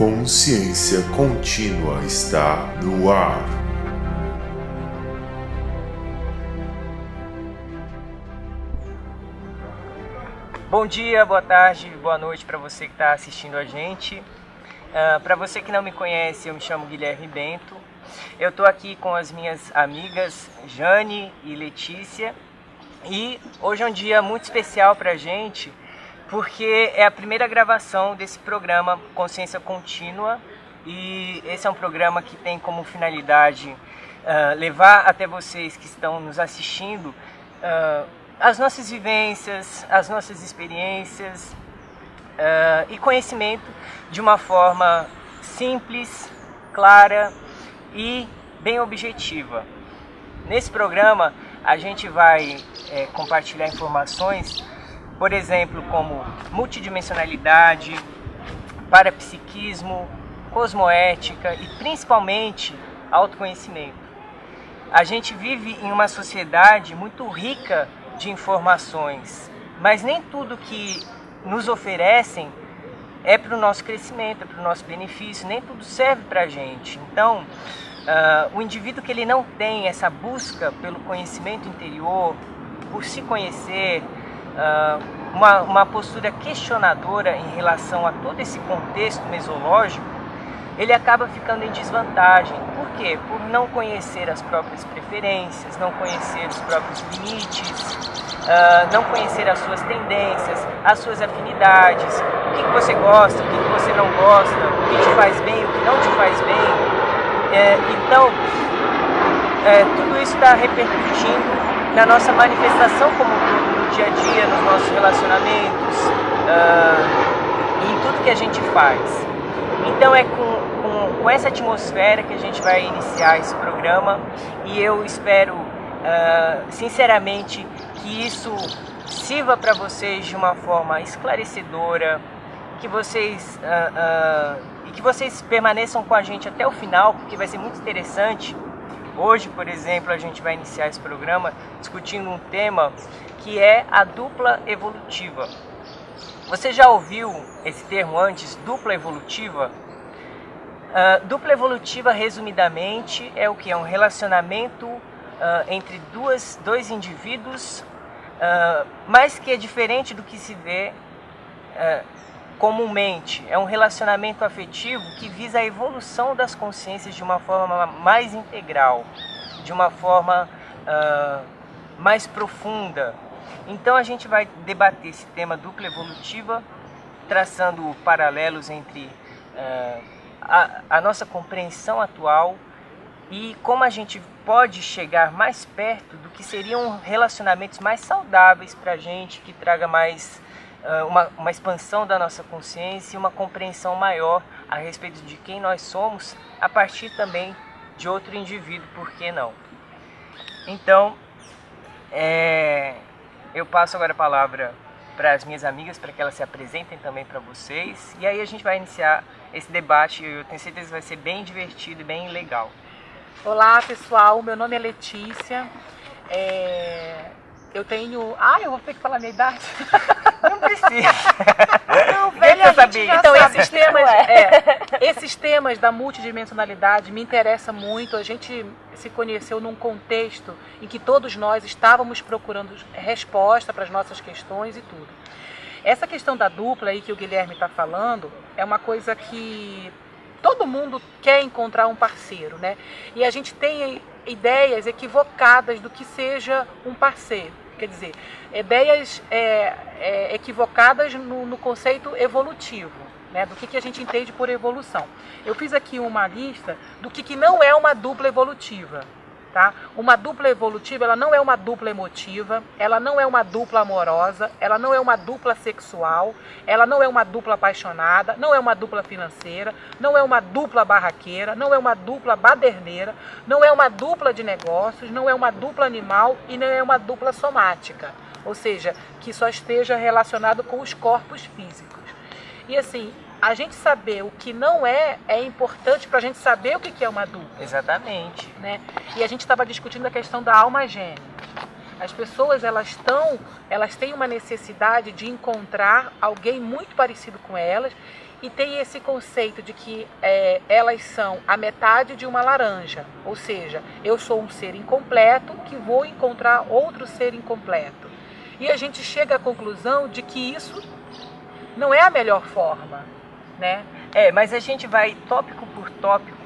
Consciência Contínua está no ar. Bom dia, boa tarde, boa noite para você que está assistindo a gente. Para você que não me conhece, eu me chamo Guilherme Bento. Eu estou aqui com as minhas amigas Jane e Letícia. E hoje é um dia muito especial para a gente, porque é a primeira gravação desse programa Consciência Contínua. E esse é um programa que tem como finalidade levar até vocês que estão nos assistindo as nossas vivências, as nossas experiências e conhecimento de uma forma simples, clara e bem objetiva. Nesse programa a gente vai compartilhar informações, por exemplo, como multidimensionalidade, parapsiquismo, cosmoética e principalmente autoconhecimento. A gente vive em uma sociedade muito rica de informações, mas nem tudo que nos oferecem é para o nosso crescimento, é para o nosso benefício, nem tudo serve para a gente. Então, o indivíduo que ele não tem essa busca pelo conhecimento interior, por se conhecer, uma postura questionadora em relação a todo esse contexto mesológico, ele acaba ficando em desvantagem. Por quê? Por não conhecer as próprias preferências, não conhecer os próprios limites, não conhecer as suas tendências, as suas afinidades, o que você gosta, o que você não gosta, o que te faz bem, o que não te faz bem. Então, tudo isso está repercutindo na nossa manifestação como um todo, no dia a dia, nos nossos relacionamentos, em tudo que a gente faz. Então é com essa atmosfera que a gente vai iniciar esse programa, e eu espero sinceramente que isso sirva para vocês de uma forma esclarecedora, que vocês permaneçam com a gente até o final, porque vai ser muito interessante. Hoje, por exemplo, a gente vai iniciar esse programa discutindo um tema que é a dupla evolutiva. Você já ouviu esse termo antes, dupla evolutiva? Dupla evolutiva, resumidamente, é o que? É um relacionamento entre dois indivíduos, mas que é diferente do que se vê comumente. É um relacionamento afetivo que visa a evolução das consciências de uma forma mais integral, de uma forma mais profunda. Então a gente vai debater esse tema dupla evolutiva, traçando paralelos entre a nossa compreensão atual e como a gente pode chegar mais perto do que seriam relacionamentos mais saudáveis para a gente, que traga mais uma expansão da nossa consciência e uma compreensão maior a respeito de quem nós somos, a partir também de outro indivíduo, por que não? Então, eu passo agora a palavra para as minhas amigas, para que elas se apresentem também para vocês, e aí a gente vai iniciar esse debate. Eu tenho certeza que vai ser bem divertido e bem legal. Olá, pessoal, meu nome é Letícia. Eu tenho... eu vou ter que falar a minha idade? Não precisa. Não, velha, saber. Então, esses temas da multidimensionalidade me interessam muito. A gente se conheceu num contexto em que todos nós estávamos procurando resposta para as nossas questões e tudo. Essa questão da dupla aí que o Guilherme está falando é uma coisa que todo mundo quer encontrar um parceiro, né? E a gente tem ideias equivocadas do que seja um parceiro. Quer dizer, ideias equivocadas no conceito evolutivo, né? Do que a gente entende por evolução. Eu fiz aqui uma lista do que não é uma dupla evolutiva. Tá? Uma dupla evolutiva, ela não é uma dupla emotiva, ela não é uma dupla amorosa, ela não é uma dupla sexual, ela não é uma dupla apaixonada, não é uma dupla financeira, não é uma dupla barraqueira, não é uma dupla baderneira, não é uma dupla de negócios, não é uma dupla animal e não é uma dupla somática, ou seja, que só esteja relacionado com os corpos físicos. E assim, a gente saber o que não é importante para a gente saber o que é uma dupla. Exatamente. Né? E a gente estava discutindo a questão da alma gêmea. As pessoas elas têm uma necessidade de encontrar alguém muito parecido com elas E tem esse conceito de que elas são a metade de uma laranja. Ou seja, eu sou um ser incompleto que vou encontrar outro ser incompleto. E a gente chega à conclusão de que isso não é a melhor forma, né? Mas a gente vai tópico por tópico,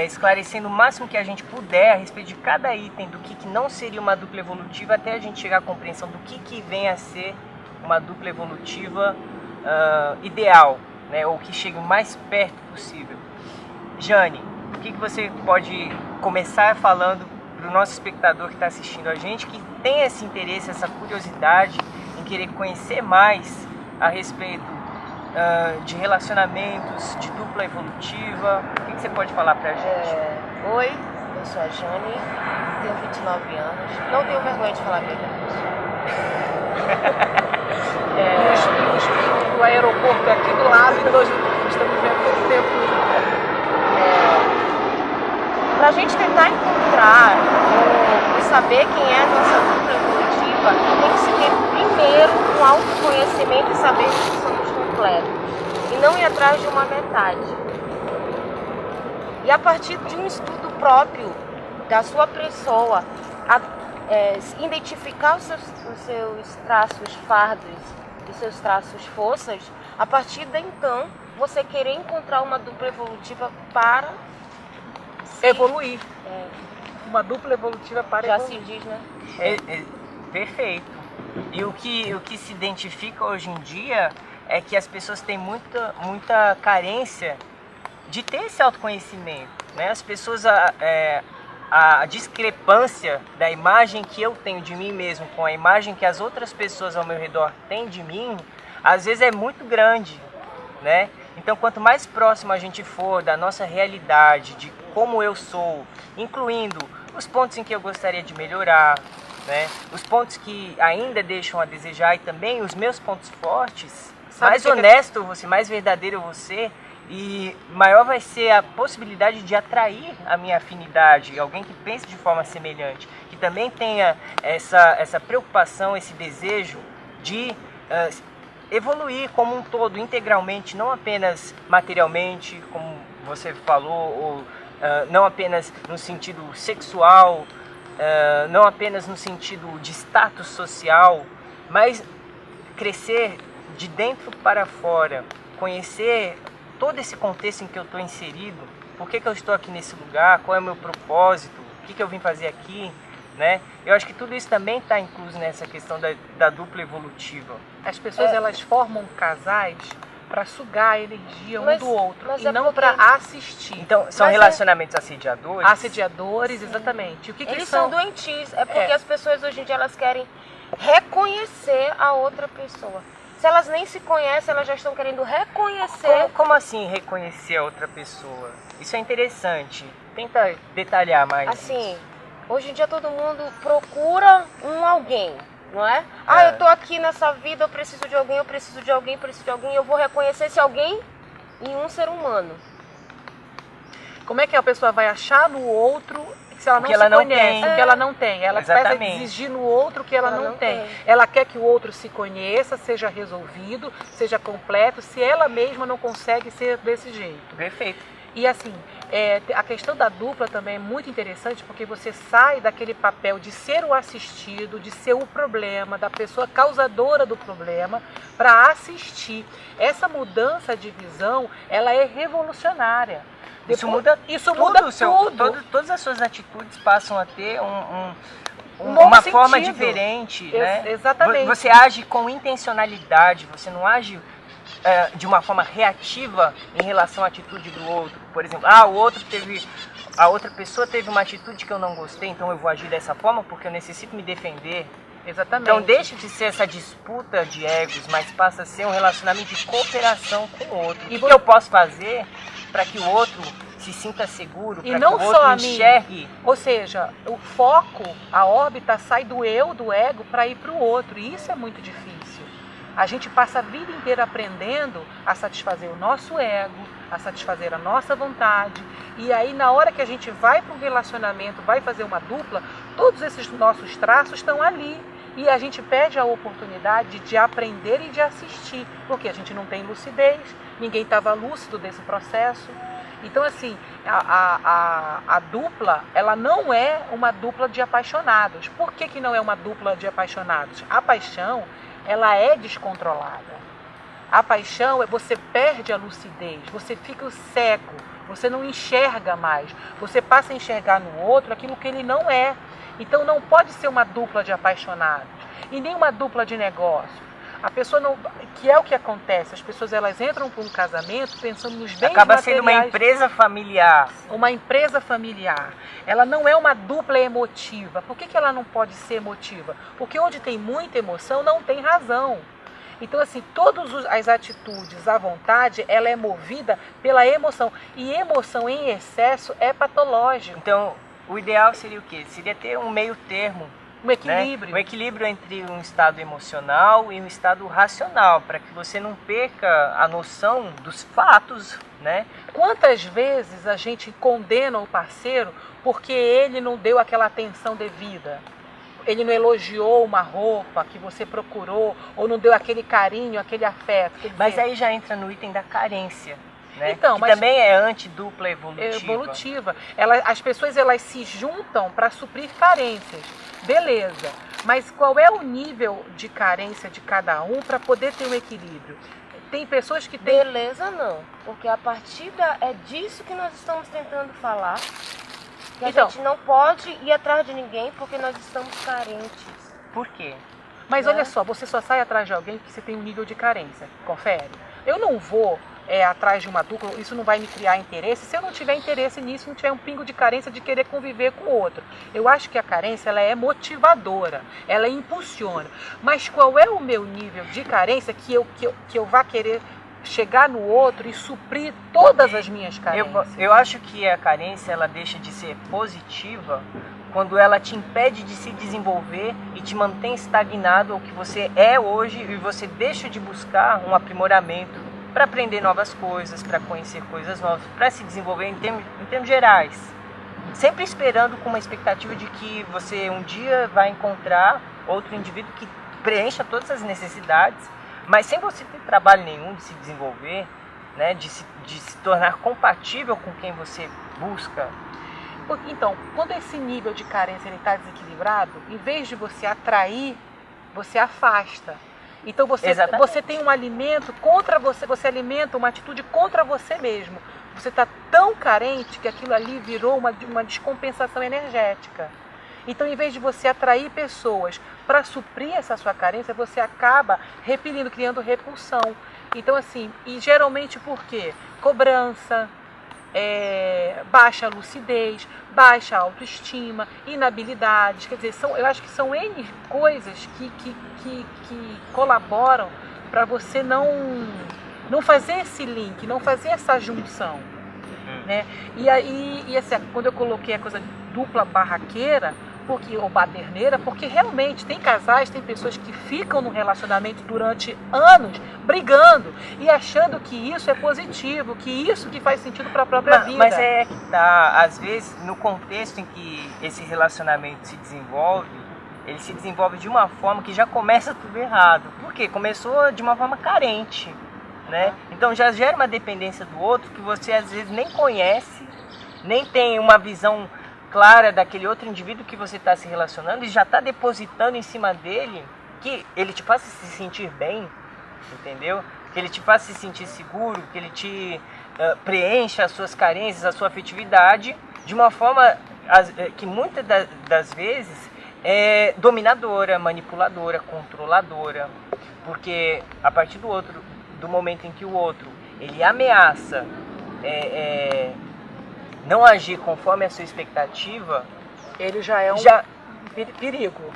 esclarecendo o máximo que a gente puder a respeito de cada item, do que não seria uma dupla evolutiva, até a gente chegar à compreensão do que vem a ser uma dupla evolutiva ideal, né? Ou que chegue o mais perto possível. Jane, o que você pode começar falando para o nosso espectador que está assistindo a gente, que tem esse interesse, essa curiosidade em querer conhecer mais a respeito de relacionamentos, de dupla evolutiva? O que você pode falar pra gente? Oi, eu sou a Jane, tenho 29 anos, não tenho vergonha de falar a verdade. O aeroporto é aqui do lado e nós estamos vendo todo o tempo. Para a gente tentar encontrar e saber quem é a nossa dupla evolutiva, tem que se ter primeiro um autoconhecimento e saber que somos completos. E não ir atrás de uma metade. E a partir de um estudo próprio da sua pessoa, identificar os seus traços fardos, os seus traços forças, a partir de então, você querer encontrar uma dupla evolutiva para evoluir. Uma dupla evolutiva para já evoluir. se diz, né? Perfeito. E o que se identifica hoje em dia é que as pessoas têm muita carência de ter esse autoconhecimento, né? As pessoas, a discrepância da imagem que eu tenho de mim mesmo com a imagem que as outras pessoas ao meu redor têm de mim, às vezes é muito grande, né? Então, quanto mais próximo a gente for da nossa realidade, de como eu sou, incluindo os pontos em que eu gostaria de melhorar, né? Os pontos que ainda deixam a desejar e também os meus pontos fortes, mais honesto você, mais verdadeiro você, e maior vai ser a possibilidade de atrair a minha afinidade, alguém que pense de forma semelhante, que também tenha essa preocupação, esse desejo de evoluir como um todo, integralmente, não apenas materialmente, como você falou, ou não apenas no sentido sexual, não apenas no sentido de status social, mas crescer de dentro para fora, conhecer todo esse contexto em que eu estou inserido, por que eu estou aqui nesse lugar, qual é o meu propósito, o que eu vim fazer aqui, né? Eu acho que tudo isso também está incluso nessa questão da dupla evolutiva. As pessoas elas formam casais para sugar a energia um do outro e não porque... para assistir. Então, são relacionamentos assediadores? Assediadores, exatamente. O que eles são doentios, porque as pessoas hoje em dia elas querem reconhecer a outra pessoa. Se elas nem se conhecem, elas já estão querendo reconhecer. Como assim reconhecer a outra pessoa? Isso é interessante. Tenta detalhar mais. Assim, hoje em dia todo mundo procura alguém, não é? Eu tô aqui nessa vida, eu preciso de alguém, eu vou reconhecer esse alguém em um ser humano. Como é que a pessoa vai achar no outro se ela não se conhece, o que ela não tem? Ela precisa exigir no outro o que ela não tem. Ela quer que o outro se conheça, seja resolvido, seja completo, se ela mesma não consegue ser desse jeito. Perfeito. E assim, a questão da dupla também é muito interessante, porque você sai daquele papel de ser o assistido, de ser o problema, da pessoa causadora do problema, para assistir. Essa mudança de visão, ela é revolucionária. Isso muda tudo. Todas as suas atitudes passam a ter uma forma diferente, né? Exatamente. Você age com intencionalidade, você não age de uma forma reativa em relação à atitude do outro. Por exemplo, a outra pessoa teve uma atitude que eu não gostei, então eu vou agir dessa forma porque eu necessito me defender. Exatamente. Então deixa de ser essa disputa de egos, mas passa a ser um relacionamento de cooperação com o outro. E o que eu posso fazer para que o outro se sinta seguro, para que o outro enxergue? Ou seja, o foco, a órbita sai do eu, do ego, para ir para o outro. E isso é muito difícil. A gente passa a vida inteira aprendendo a satisfazer o nosso ego, a satisfazer a nossa vontade. E aí, na hora que a gente vai para um relacionamento, vai fazer uma dupla, todos esses nossos traços estão ali. E a gente perde a oportunidade de aprender e de assistir, porque a gente não tem lucidez, ninguém estava lúcido desse processo. Então, assim, a dupla, ela não é uma dupla de apaixonados. Por que não é uma dupla de apaixonados? A paixão, ela é descontrolada. A paixão, você perde a lucidez, você fica cego, você não enxerga mais. Você passa a enxergar no outro aquilo que ele não é. Então, não pode ser uma dupla de apaixonados e nem uma dupla de negócio. A pessoa não, que é o que acontece, as pessoas elas entram para um casamento pensando nos bens Acaba materiais. sendo uma empresa familiar. Uma empresa familiar. Ela não é uma dupla emotiva. Por que ela não pode ser emotiva? Porque onde tem muita emoção não tem razão. Então, assim, todas as atitudes, a vontade, ela é movida pela emoção. E emoção em excesso é patológico. Então, o ideal seria o quê? Seria ter um meio termo. Um equilíbrio. Né? Um equilíbrio entre um estado emocional e um estado racional, para que você não perca a noção dos fatos, né? Quantas vezes a gente condena o parceiro porque ele não deu aquela atenção devida? Ele não elogiou uma roupa que você procurou, ou não deu aquele carinho, aquele afeto. Quer dizer, mas aí já entra no item da carência. Né? Então, que mas também é antidupla evolutiva. Evolutiva. As pessoas elas se juntam para suprir carências. Beleza. Mas qual é o nível de carência de cada um para poder ter um equilíbrio? Tem pessoas que têm... Beleza não, porque a partir é disso que nós estamos tentando falar. Que a gente não pode ir atrás de ninguém porque nós estamos carentes. Por quê? Mas olha só, você só sai atrás de alguém porque você tem um nível de carência. Confere. Eu não vou atrás de uma dupla, isso não vai me criar interesse. Se eu não tiver interesse nisso, não tiver um pingo de carência de querer conviver com o outro. Eu acho que a carência ela é motivadora, ela impulsiona. Mas qual é o meu nível de carência que eu vá querer chegar no outro e suprir todas as minhas carências? Eu acho que a carência ela deixa de ser positiva quando ela te impede de se desenvolver e te mantém estagnado ao que você é hoje e você deixa de buscar um aprimoramento para aprender novas coisas, para conhecer coisas novas, para se desenvolver em termos gerais. Sempre esperando com uma expectativa de que você um dia vai encontrar outro indivíduo que preencha todas as necessidades, mas sem você ter trabalho nenhum de se desenvolver, né, de se tornar compatível com quem você busca. Então, quando esse nível de carência está desequilibrado, em vez de você atrair, você afasta. Então você tem um alimento contra você, você alimenta uma atitude contra você mesmo. Você está tão carente que aquilo ali virou uma descompensação energética. Então, em vez de você atrair pessoas para suprir essa sua carência, você acaba repelindo, criando repulsão. Então, assim, e geralmente por quê? Cobrança, baixa lucidez, baixa autoestima, inabilidades, quer dizer, eu acho que são N coisas que colaboram para você não fazer esse link, não fazer essa junção. Né? E aí, assim, quando eu coloquei a coisa dupla barraqueira, ou baderneira, porque realmente tem casais, tem pessoas que ficam no relacionamento durante anos brigando e achando que isso é positivo, que isso que faz sentido para a própria vida. Mas é que tá, às vezes, no contexto em que esse relacionamento se desenvolve, ele se desenvolve de uma forma que já começa tudo errado. Por quê? Começou de uma forma carente, né? Então já gera uma dependência do outro que você às vezes nem conhece, nem tem uma visão clara daquele outro indivíduo que você está se relacionando e já está depositando em cima dele que ele te faça se sentir bem, entendeu? Que ele te faça se sentir seguro, que ele te preencha as suas carências, a sua afetividade de uma forma que muitas das vezes é dominadora, manipuladora, controladora, porque a partir do momento em que o outro ele ameaça não agir conforme a sua expectativa, ele já é um perigo.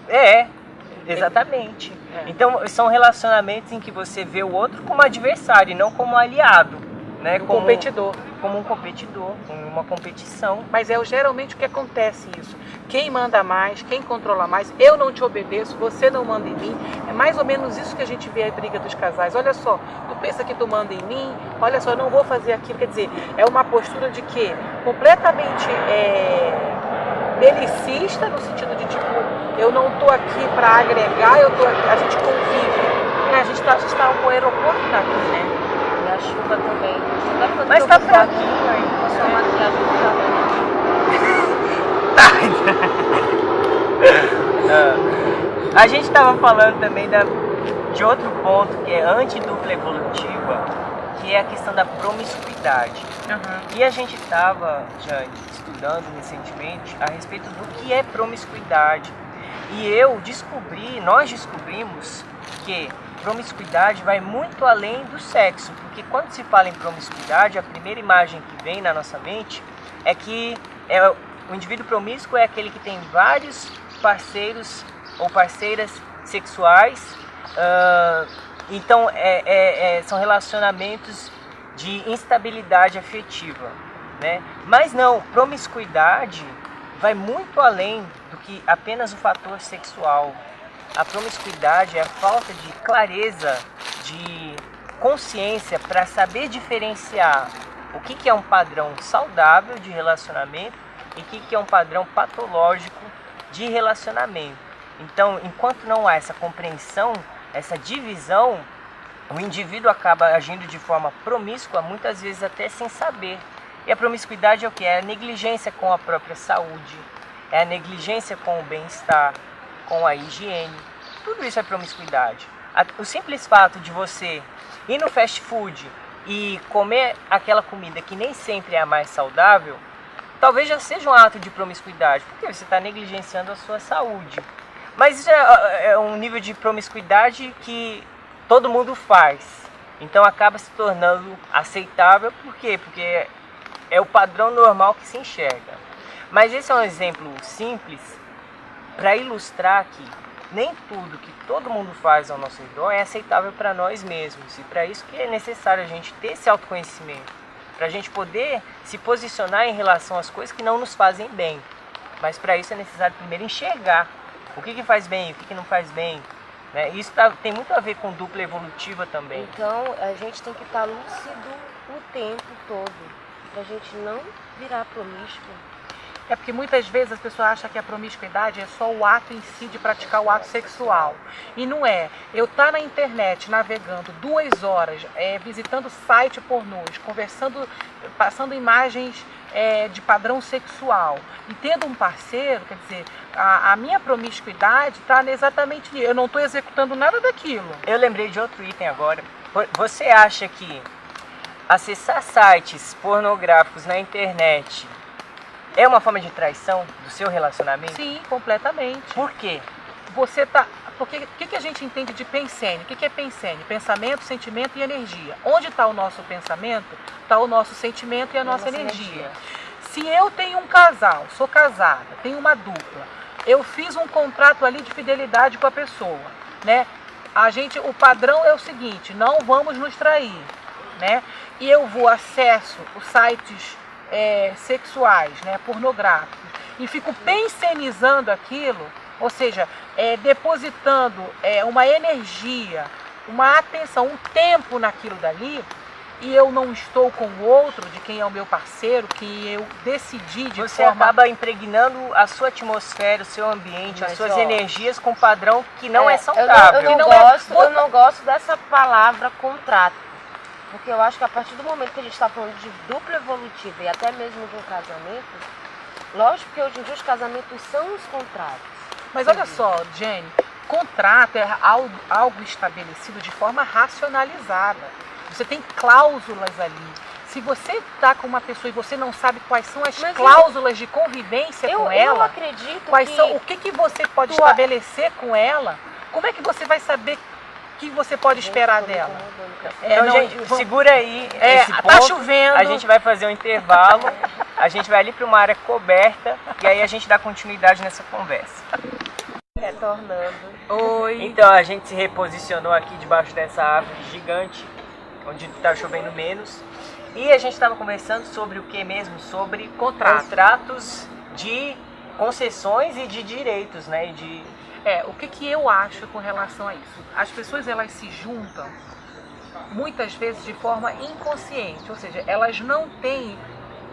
Exatamente. Então, são relacionamentos em que você vê o outro como adversário e não como aliado, né? Como competidor. Como um competidor, como uma competição. Mas geralmente o que acontece isso. Quem manda mais, quem controla mais, eu não te obedeço, você não manda em mim. É mais ou menos isso que a gente vê a briga dos casais. Olha só, tu pensa que tu manda em mim, olha só, eu não vou fazer aquilo. Quer dizer, é uma postura de quê? Completamente belicista, no sentido de tipo, Eu não estou aqui para agregar, a gente convive. A gente tá o aeroporto tá aqui, né? E a chuva também. Mas tá fraquinho aí. A sua maquiagem A gente estava falando também de outro ponto que é antidupla evolutiva, que é a questão da promiscuidade. E a gente estava, Jane, estudando recentemente a respeito do que é promiscuidade. E nós descobrimos que promiscuidade vai muito além do sexo, porque quando se fala em promiscuidade, a primeira imagem que vem na nossa mente é que o indivíduo promíscuo é aquele que tem vários parceiros ou parceiras sexuais, então são relacionamentos de instabilidade afetiva, né? Mas não, promiscuidade vai muito além do que apenas o fator sexual. A promiscuidade é a falta de clareza, de consciência para saber diferenciar o que é um padrão saudável de relacionamento e o que é um padrão patológico de relacionamento. Então, enquanto não há essa compreensão, essa divisão, o indivíduo acaba agindo de forma promíscua, muitas vezes até sem saber. E a promiscuidade é o que? É a negligência com a própria saúde, é a negligência com o bem-estar, com a higiene. Tudo isso é promiscuidade. O simples fato de você ir no fast food e comer aquela comida que nem sempre é a mais saudável, talvez já seja um ato de promiscuidade, porque você está negligenciando a sua saúde. Mas isso é um nível de promiscuidade que todo mundo faz. Então acaba se tornando aceitável. Por quê? Porque é o padrão normal que se enxerga. Mas esse é um exemplo simples para ilustrar que nem tudo que todo mundo faz ao nosso redor é aceitável para nós mesmos. E para isso que é necessário a gente ter esse autoconhecimento, para a gente poder se posicionar em relação às coisas que não nos fazem bem. Mas para isso é necessário primeiro enxergar o que faz bem, o que não faz bem. Né? Isso tem muito a ver com dupla evolutiva também. Então a gente tem que estar lúcido o tempo todo, para a gente não virar promíscuo. É porque muitas vezes as pessoas acham que a promiscuidade é só o ato em si de praticar o ato sexual. E não é. Eu estar na internet navegando 2 horas, visitando site pornôs, conversando, passando imagens de padrão sexual e tendo um parceiro, quer dizer, a minha promiscuidade está exatamente nisso. Eu não estou executando nada daquilo. Eu lembrei de outro item agora. Você acha que acessar sites pornográficos na internet é uma forma de traição do seu relacionamento? Sim, completamente. Por quê? Porque o que a gente entende de pensene? O que é pensene? Pensamento, sentimento e energia. Onde está o nosso pensamento, está o nosso sentimento e a nossa energia. Se eu tenho um casal, sou casada, tenho uma dupla, eu fiz um contrato ali de fidelidade com a pessoa, né? O padrão é o seguinte: não vamos nos trair, né? E eu acesso os sites sexuais, né, pornográficos, e fico pensenizando aquilo, ou seja, depositando uma energia, uma atenção, um tempo naquilo dali, e eu não estou com o outro, de quem é o meu parceiro, que eu decidi de Você forma... acaba impregnando a sua atmosfera, o seu ambiente, as suas energias com um padrão que não é saudável. Eu não gosto dessa palavra contrato. Porque eu acho que a partir do momento que a gente está falando de dupla evolutiva e até mesmo de um casamento, lógico que hoje em dia os casamentos são os contratos. Mas olha só, Jenny, contrato é algo estabelecido de forma racionalizada. Você tem cláusulas ali. Se você está com uma pessoa e você não sabe quais são as cláusulas de convivência com ela, eu não acredito o que você pode estabelecer com ela, como é que você vai saber o que você pode esperar dela? Então, gente, segura aí esse ponto. Tá chovendo. A gente vai fazer um intervalo, a gente vai ali para uma área coberta e aí a gente dá continuidade nessa conversa. Retornando. Oi. Então, a gente se reposicionou aqui debaixo dessa árvore gigante, onde está chovendo menos. E a gente estava conversando sobre o que mesmo? Sobre contratos de concessões e de direitos, né? O que eu acho com relação a isso? As pessoas, elas se juntam muitas vezes de forma inconsciente, ou seja, elas não têm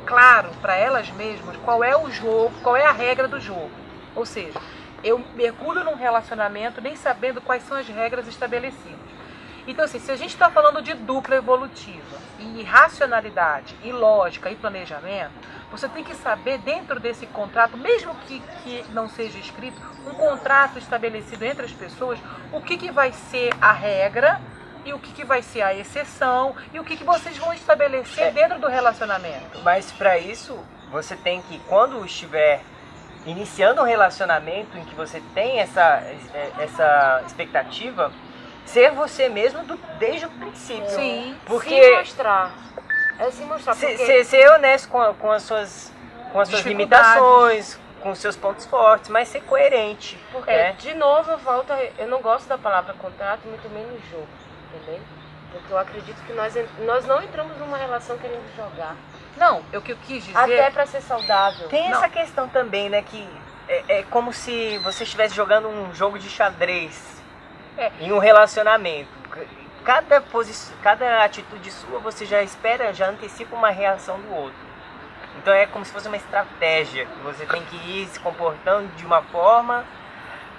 claro para elas mesmas qual é o jogo, qual é a regra do jogo. Ou seja, eu mergulho num relacionamento nem sabendo quais são as regras estabelecidas. Então, assim, se a gente está falando de dupla evolutiva, e racionalidade, e lógica, e planejamento, você tem que saber dentro desse contrato, mesmo que não seja escrito, um contrato estabelecido entre as pessoas, o que vai ser a regra e o que vai ser a exceção e o que vocês vão estabelecer dentro do relacionamento. Mas para isso, você tem que, quando estiver iniciando um relacionamento em que você tem essa expectativa, ser você mesmo desde o princípio. Sim. Porque se mostrar. É se mostrar. Porque... Ser honesto com as suas limitações, com os seus pontos fortes, mas ser coerente. Porque, né? de novo, eu não gosto da palavra contrato, muito menos jogo, entendeu? Porque eu acredito que nós não entramos numa relação querendo jogar. Não, o que eu quis dizer... Até para ser saudável. Tem essa questão também, né, que é como se você estivesse jogando um jogo de xadrez em um relacionamento. Cada atitude sua, você já antecipa uma reação do outro. Então é como se fosse uma estratégia, que você tem que ir se comportando de uma forma,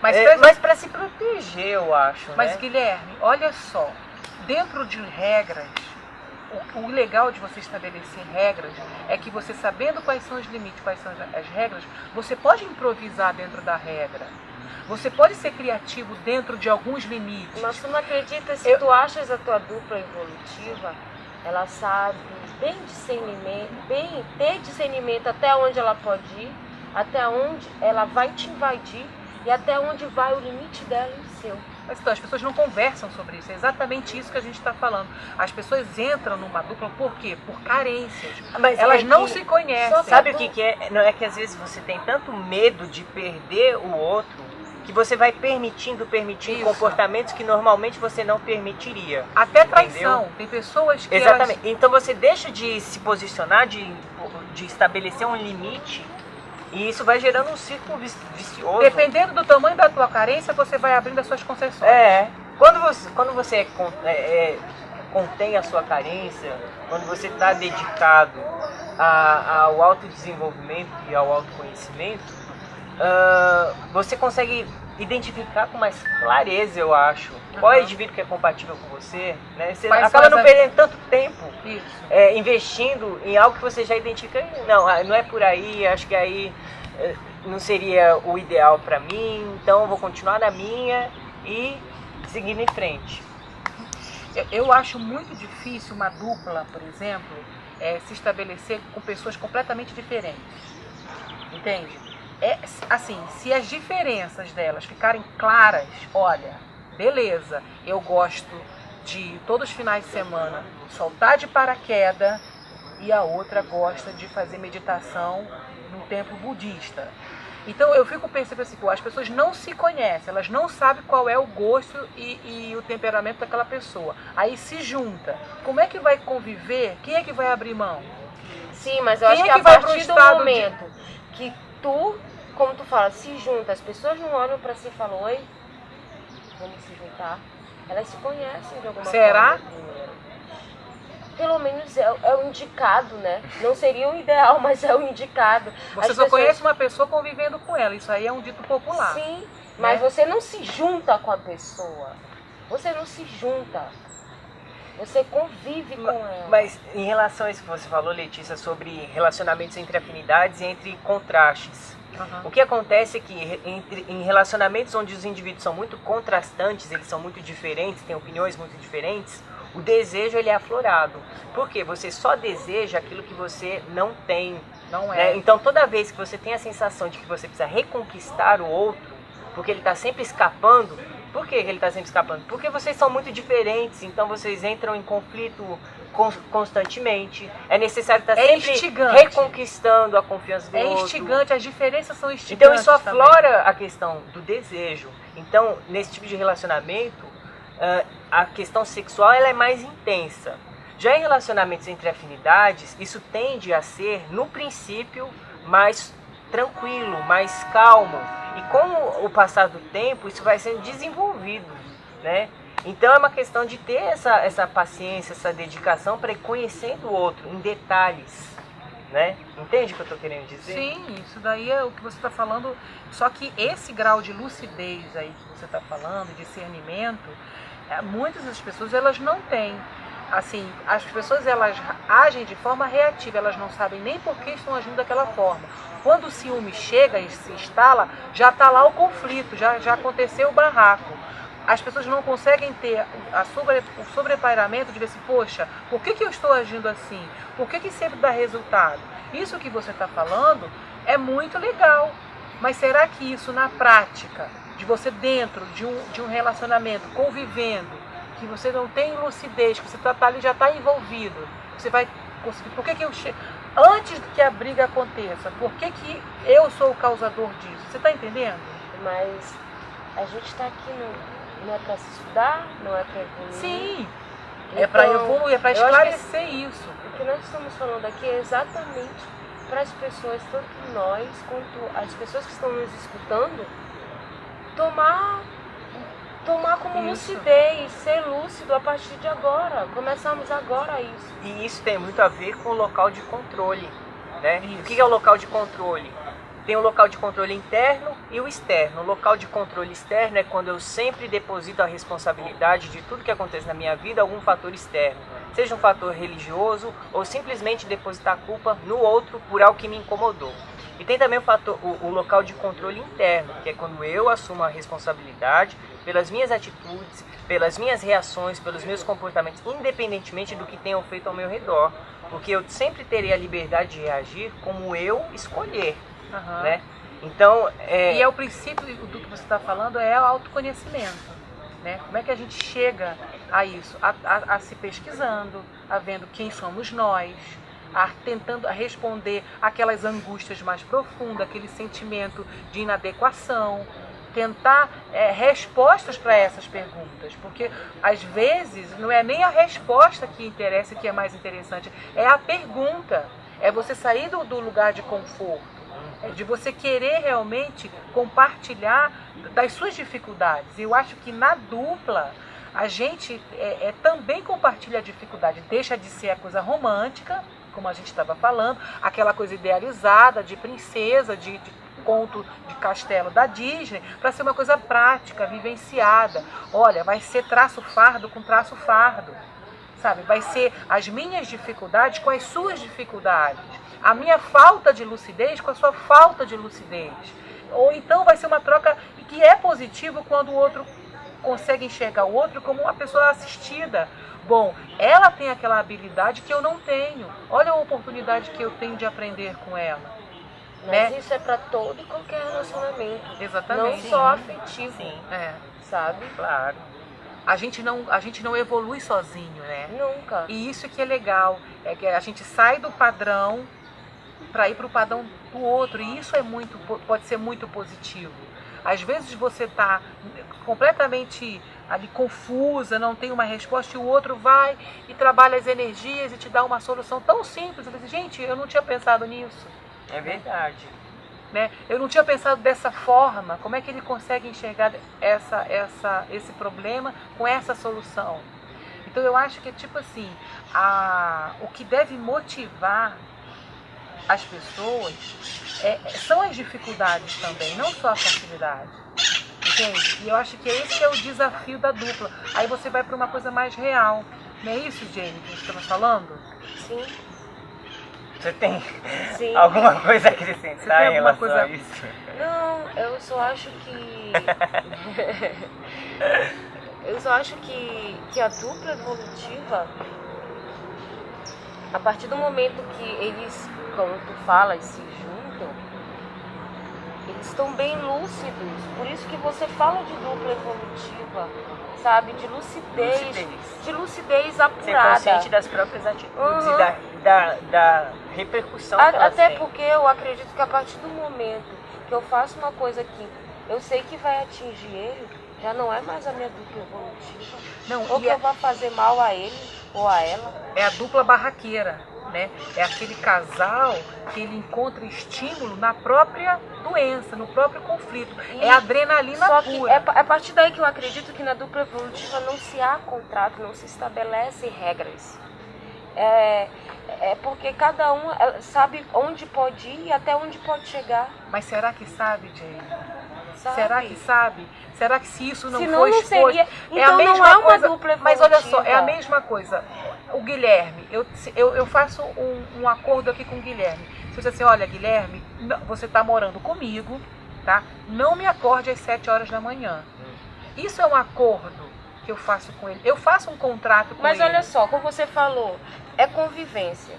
mas para se proteger, eu acho. Mas, né? Guilherme, olha só, dentro de regras, o legal de você estabelecer regras é que você, sabendo quais são os limites, quais são as regras, você pode improvisar dentro da regra. Você pode ser criativo dentro de alguns limites. Mas tu não acredita, se tu achas a tua dupla evolutiva, ela sabe ter discernimento até onde ela pode ir, até onde ela vai te invadir e até onde vai o limite dela e o seu. Mas então, as pessoas não conversam sobre isso, é exatamente isso que a gente está falando. As pessoas entram numa dupla por quê? Por carências. Mas elas não se conhecem. Sabe o que é? Não é que às vezes você tem tanto medo de perder o outro, que você vai permitindo Isso. comportamentos que normalmente você não permitiria. Até traição. Entendeu? Tem pessoas que Exatamente. Então você deixa de se posicionar, de estabelecer um limite, e isso vai gerando um círculo vicioso. dependendo do tamanho da tua carência, você vai abrindo as suas concessões. Quando você contém a sua carência, quando você está dedicado ao autodesenvolvimento e ao autoconhecimento, você consegue identificar com mais clareza, eu acho, qual é o indivíduo que é compatível com você, né? Você acaba não perdendo tanto tempo investindo em algo que você já identifica. Não é por aí, acho que aí não seria o ideal para mim, então eu vou continuar na minha e seguindo em frente. Eu acho muito difícil uma dupla, por exemplo, se estabelecer com pessoas completamente diferentes. Entende? Assim, se as diferenças delas ficarem claras, olha, beleza, eu gosto de todos os finais de semana soltar de paraquedas e a outra gosta de fazer meditação num templo budista. Então eu fico pensando assim, as pessoas não se conhecem, elas não sabem qual é o gosto e o temperamento daquela pessoa. Aí se junta. Como é que vai conviver? Quem é que vai abrir mão? Sim, mas eu acho que a partir do momento que como tu fala, se junta, as pessoas não olham pra si e falam, oi, vamos se juntar. Elas se conhecem de alguma forma. Será? Pelo menos é o indicado, né? Não seria o ideal, mas é o indicado. Você só conhece uma pessoa convivendo com ela, isso aí é um dito popular. Sim, mas você não se junta com a pessoa. Você não se junta. Você convive com ela. Mas em relação a isso que você falou, Letícia, sobre relacionamentos entre afinidades e entre contrastes. O que acontece é que em relacionamentos onde os indivíduos são muito contrastantes, eles são muito diferentes, têm opiniões muito diferentes, o desejo ele é aflorado. Por quê? Você só deseja aquilo que você não tem. Não é. Né? Então toda vez que você tem a sensação de que você precisa reconquistar o outro, porque ele está sempre escapando. Por que ele está sempre escapando? Porque vocês são muito diferentes, então vocês entram em conflito constantemente. É necessário estar sempre reconquistando a confiança do outro. É instigante, as diferenças são instigantes. Então isso aflora a questão do desejo. Então, nesse tipo de relacionamento, a questão sexual ela é mais intensa. Já em relacionamentos entre afinidades, isso tende a ser, no princípio, mais tranquilo, mais calmo. E com o passar do tempo, isso vai sendo desenvolvido, né? Então é uma questão de ter essa paciência, essa dedicação para ir conhecendo o outro em detalhes, né? Entende o que eu estou querendo dizer? Sim, isso daí é o que você está falando. Só que esse grau de lucidez aí que você está falando, discernimento, muitas das pessoas elas não têm. Assim, as pessoas elas agem de forma reativa, elas não sabem nem por que estão agindo daquela forma. Quando o ciúme chega e se instala, já está lá o conflito, já aconteceu o barraco. As pessoas não conseguem ter o sobrepairamento de ver assim, poxa, por que eu estou agindo assim? Por que sempre dá resultado? Isso que você está falando é muito legal, mas será que isso na prática, de você dentro de um relacionamento, convivendo, que você não tem lucidez, que você ali, já está envolvido, você vai conseguir, por que eu chego? Antes que a briga aconteça, por que eu sou o causador disso? Você está entendendo? Mas a gente está aqui, não é para se estudar, não é para evoluir. Sim, então, é para evoluir, é para esclarecer isso. O que nós estamos falando aqui é exatamente para as pessoas, tanto nós quanto as pessoas que estão nos escutando, tomar como lucidez, ser lúcido a partir de agora. Começamos agora isso. E isso tem muito a ver com o local de controle, né? O que é o local de controle? Tem o local de controle interno e o externo. O local de controle externo é quando eu sempre deposito a responsabilidade de tudo que acontece na minha vida a algum fator externo. Seja um fator religioso ou simplesmente depositar a culpa no outro por algo que me incomodou. E tem também o local de controle interno, que é quando eu assumo a responsabilidade pelas minhas atitudes, pelas minhas reações, pelos meus comportamentos, independentemente do que tenham feito ao meu redor. Porque eu sempre terei a liberdade de reagir como eu escolher. Uhum. Né? Então, E é o princípio do que você está falando, é o autoconhecimento. Né? Como é que a gente chega a isso? A se pesquisando, a vendo quem somos nós, tentando responder aquelas angústias mais profundas, aquele sentimento de inadequação, tentar respostas para essas perguntas, porque às vezes não é nem a resposta que interessa, que é mais interessante, é a pergunta, é você sair do lugar de conforto, de você querer realmente compartilhar das suas dificuldades. Eu acho que na dupla a gente também compartilha a dificuldade, deixa de ser a coisa romântica, como a gente estava falando, aquela coisa idealizada de princesa, de conto de castelo da Disney, para ser uma coisa prática, vivenciada. Olha, vai ser traço fardo com traço fardo, sabe? Vai ser as minhas dificuldades com as suas dificuldades, a minha falta de lucidez com a sua falta de lucidez. Ou então vai ser uma troca que é positivo quando o outro consegue enxergar o outro como uma pessoa assistida. Bom, ela tem aquela habilidade que eu não tenho. Olha a oportunidade que eu tenho de aprender com ela. Mas né? isso é para todo e qualquer relacionamento. Exatamente. Não só afetivo. Sim. Sabe? Claro. A gente não evolui sozinho, né? Nunca. E isso que é legal, é que a gente sai do padrão para ir para o padrão do outro. E isso pode ser muito positivo. Às vezes você está completamente ali confusa, não tem uma resposta, e o outro vai e trabalha as energias e te dá uma solução tão simples. Você diz, gente, eu não tinha pensado nisso. É verdade. Né? Eu não tinha pensado dessa forma. Como é que ele consegue enxergar esse problema com essa solução? Então eu acho que é tipo assim, o que deve motivar as pessoas são as dificuldades também, não só a facilidade. Entende? E eu acho que esse é o desafio da dupla. Aí você vai para uma coisa mais real. Não é isso, Jenny, que a gente estava falando? Sim. Você tem Sim. alguma coisa a acrescentar em relação a isso? Não, eu só acho que... eu só acho que a dupla evolutiva, a partir do momento que eles, como tu falas, se juntam, eles estão bem lúcidos. Por isso que você fala de dupla evolutiva, sabe? De lucidez apurada. Ser consciente das próprias atitudes e da repercussão que elas Até têm. porque eu acredito que a partir do momento que eu faço uma coisa que eu sei que vai atingir ele, já não é mais a minha dupla evolutiva. Não, ou que eu vá fazer mal a ele ou a ela. É a dupla barraqueira, né? É aquele casal que ele encontra estímulo na própria doença, no próprio conflito. É adrenalina Só que pura. é a partir daí que eu acredito que na dupla evolutiva não se há contrato, não se estabelece regras. É porque cada um sabe onde pode ir e até onde pode chegar. Mas será que sabe, Jay? Sabe? Será que sabe? Será que se isso não Senão for não exposto... seria. é a Então mesma não é uma coisa, dupla mas olha só, evolutiva. é a mesma coisa. O Guilherme, eu faço um acordo aqui com o Guilherme. Se você assim, olha, Guilherme, você está morando comigo, tá? Não me acorde às 7 horas da manhã. Isso é um acordo que eu faço com ele. Eu faço um contrato com ele. Mas olha só, como você falou, é convivência.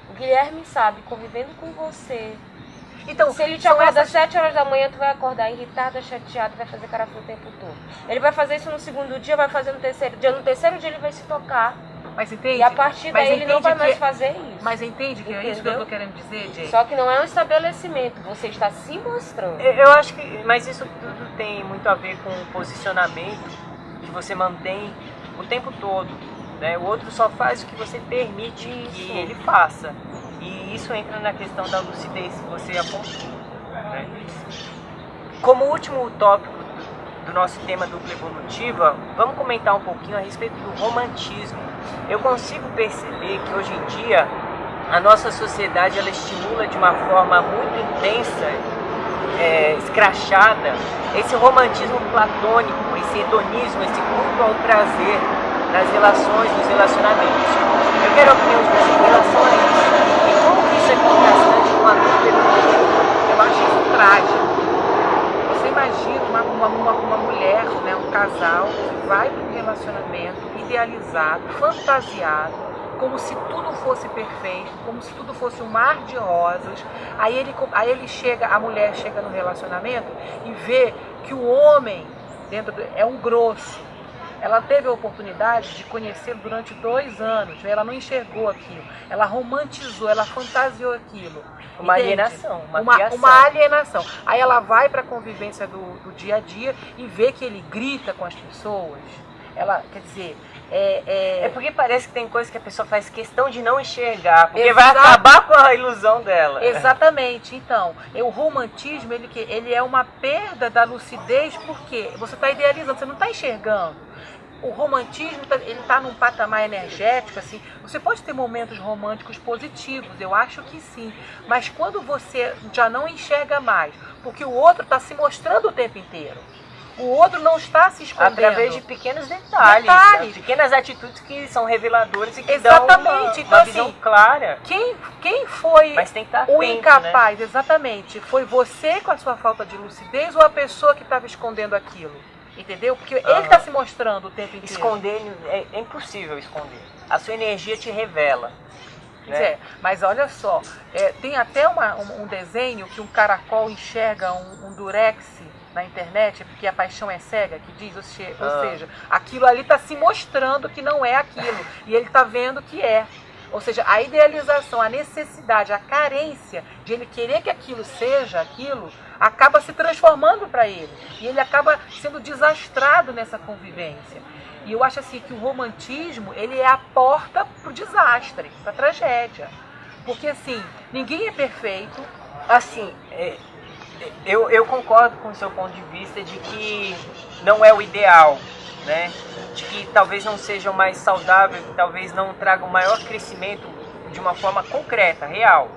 O Guilherme sabe, convivendo com você. Então, Se ele te são acorda às essas- 7 horas da manhã, tu vai acordar irritada, chateada, vai fazer carafu o tempo todo. Ele vai fazer isso no segundo dia, vai fazer no terceiro dia. No terceiro dia ele vai se tocar. Mas entende? E a partir Mas daí ele não entende vai mais que- fazer isso. Mas entende que é isso que eu Entendeu? tô querendo dizer, Jay? Só que não é um estabelecimento, você está se mostrando. Eu acho que, mas isso tudo tem muito a ver com o posicionamento que você mantém o tempo todo, né? O outro só faz o que você permite que ele faça. E isso entra na questão da lucidez que você apontou, né? Como último tópico do nosso tema dupla evolutiva, vamos comentar um pouquinho a respeito do romantismo. Eu consigo perceber que hoje em dia a nossa sociedade ela estimula de uma forma muito intensa, escrachada, esse romantismo platônico, esse hedonismo, esse culto ao prazer nas relações, nos relacionamentos. Eu quero a opinião de vocês em relação a isso. E como que isso é contrastante com a dupla evolutiva? Eu acho isso trágico. Você imagina uma mulher, né, um casal, que vai para um relacionamento idealizado, fantasiado, como se tudo fosse perfeito, como se tudo fosse um mar de rosas. Aí ele chega, a mulher chega no relacionamento e vê que o homem é um grosso. Ela teve a oportunidade de conhecê-lo durante 2 anos, ela não enxergou aquilo, ela romantizou, ela fantasiou aquilo. Uma Entende? alienação, uma criação. Uma alienação. Aí ela vai para a convivência do dia a dia e vê que ele grita com as pessoas. Ela, quer dizer, É porque parece que tem coisa que a pessoa faz questão de não enxergar, porque Exato. vai acabar com a ilusão dela. Exatamente. Então, o romantismo, ele é uma perda da lucidez, porque você está idealizando, você não está enxergando. O romantismo, ele está num patamar energético, assim, você pode ter momentos românticos positivos, eu acho que sim, mas quando você já não enxerga mais, porque o outro está se mostrando o tempo inteiro, o outro não está se escondendo. Através de pequenos detalhes. Pequenas atitudes que são reveladoras e que Exatamente. dão uma Então, visão assim, clara. Quem foi Mas tem que estar o atento, incapaz? Exatamente. Foi você com a sua falta de lucidez ou a pessoa que estava escondendo aquilo? Entendeu? Porque ele está se mostrando o tempo inteiro. Esconder é impossível esconder. A sua energia te revela. Pois é, mas olha só, tem até um desenho que um caracol enxerga um durex na internet, porque a paixão é cega, que diz, ou seja, aquilo ali está se mostrando que não é aquilo, e ele está vendo que é. Ou seja, a idealização, a necessidade, a carência de ele querer que aquilo seja aquilo, acaba se transformando para ele. E ele acaba sendo desastrado nessa convivência. E eu acho assim que o romantismo, ele é a porta para o desastre, para a tragédia. Porque assim, ninguém é perfeito. Assim, eu concordo com o seu ponto de vista de que não é o ideal, né? De que talvez não seja o mais saudável, que talvez não traga o maior crescimento de uma forma concreta, real.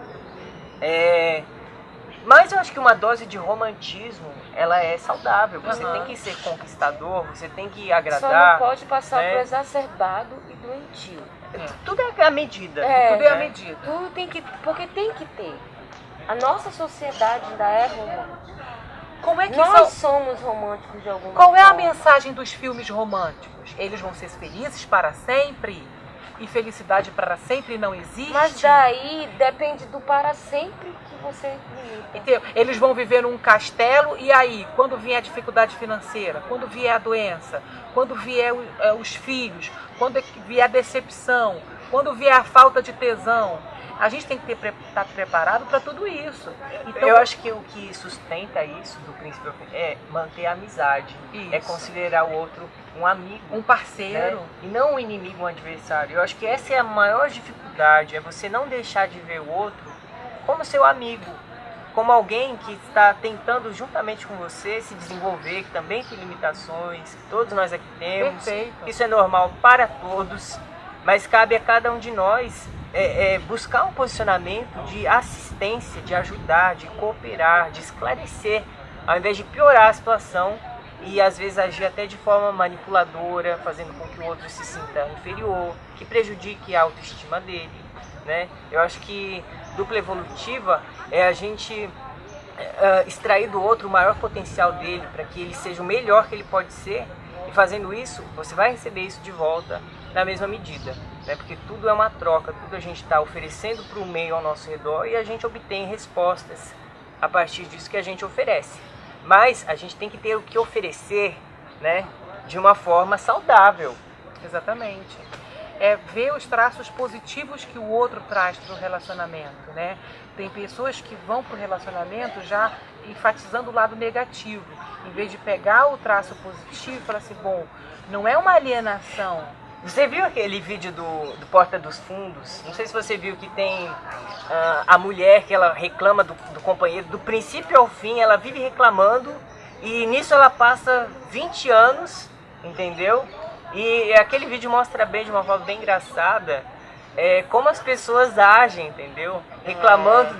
Mas eu acho que uma dose de romantismo, ela é saudável. Você tem que ser conquistador, você tem que Só agradar. não pode passar né? pro exacerbado e doentio. Tudo é a medida. Tudo é a medida. Tudo tem que, porque tem que ter. A nossa sociedade ainda é romântica. Como é que Nós somos românticos de alguma Qual é a forma. mensagem dos filmes românticos? Eles vão ser felizes para sempre? E felicidade para sempre não existe? Mas daí depende do para sempre que você limita. Entendeu? Eles vão viver num castelo e aí, quando vier a dificuldade financeira, quando vier a doença, quando vier os filhos, quando vier a decepção, quando vier a falta de tesão, a gente tem que estar preparado para tudo isso. Então, Eu acho que o que sustenta isso do príncipe é manter a amizade, Isso. é considerar o outro um amigo, um parceiro. né? E não um inimigo, um adversário. Eu acho que essa é a maior dificuldade, é você não deixar de ver o outro como seu amigo, como alguém que está tentando juntamente com você se desenvolver, que também tem limitações, que todos nós aqui temos. Perfeito. Isso é normal para todos. mas cabe a cada um de nós buscar um posicionamento de assistência, de ajudar, de cooperar, de esclarecer, ao invés de piorar a situação e às vezes agir até de forma manipuladora, fazendo com que o outro se sinta inferior, que prejudique a autoestima dele, né? Eu acho que dupla evolutiva é a gente extrair do outro o maior potencial dele para que ele seja o melhor que ele pode ser, e fazendo isso, você vai receber isso de volta na mesma medida, né? Porque tudo é uma troca, tudo a gente está oferecendo para o meio ao nosso redor e a gente obtém respostas a partir disso que a gente oferece. Mas a gente tem que ter o que oferecer, né, de uma forma saudável. Exatamente. É ver os traços positivos que o outro traz para o relacionamento, né? Tem pessoas que vão para o relacionamento já enfatizando o lado negativo, em vez de pegar o traço positivo e falar assim, bom, não é uma alienação. Você viu aquele vídeo do Porta dos Fundos? Não sei se você viu que tem a mulher que ela reclama do companheiro, do princípio ao fim, ela vive reclamando e nisso ela passa 20 anos, entendeu? E aquele vídeo mostra bem, de uma forma bem engraçada, como as pessoas agem, entendeu? Reclamando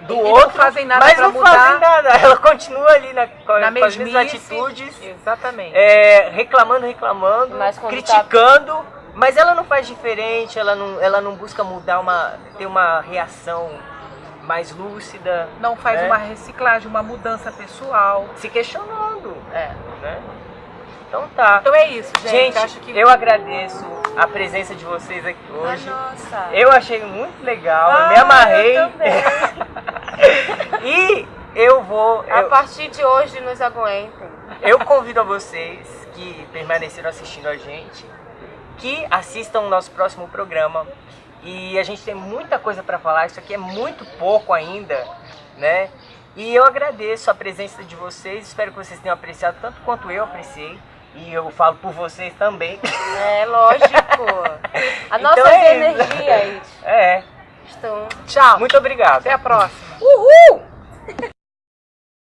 do outro, não fazem nada mas pra não mudar. fazem nada. Ela continua ali com as mesmas mesmice. atitudes, Exatamente. reclamando, Mas quando criticando, mas ela não faz diferente, ela não busca mudar, ter uma reação mais lúcida. Não faz né? uma reciclagem, uma mudança pessoal. Se questionando. Né? Então tá. Então é isso, gente. Gente, Acho que eu agradeço a presença de vocês aqui hoje. Nossa. Eu achei muito legal, eu me amarrei. Eu também. E eu vou... A partir de hoje, nos aguentem. Eu convido a vocês que permaneceram assistindo a gente, que assistam o nosso próximo programa. E a gente tem muita coisa para falar, isso aqui é muito pouco ainda, né? E eu agradeço a presença de vocês, espero que vocês tenham apreciado tanto quanto eu apreciei. E eu falo por vocês também. É, lógico. A Então nossas é isso. energias É. estão... tchau. Muito obrigado. Até a próxima. Uhul!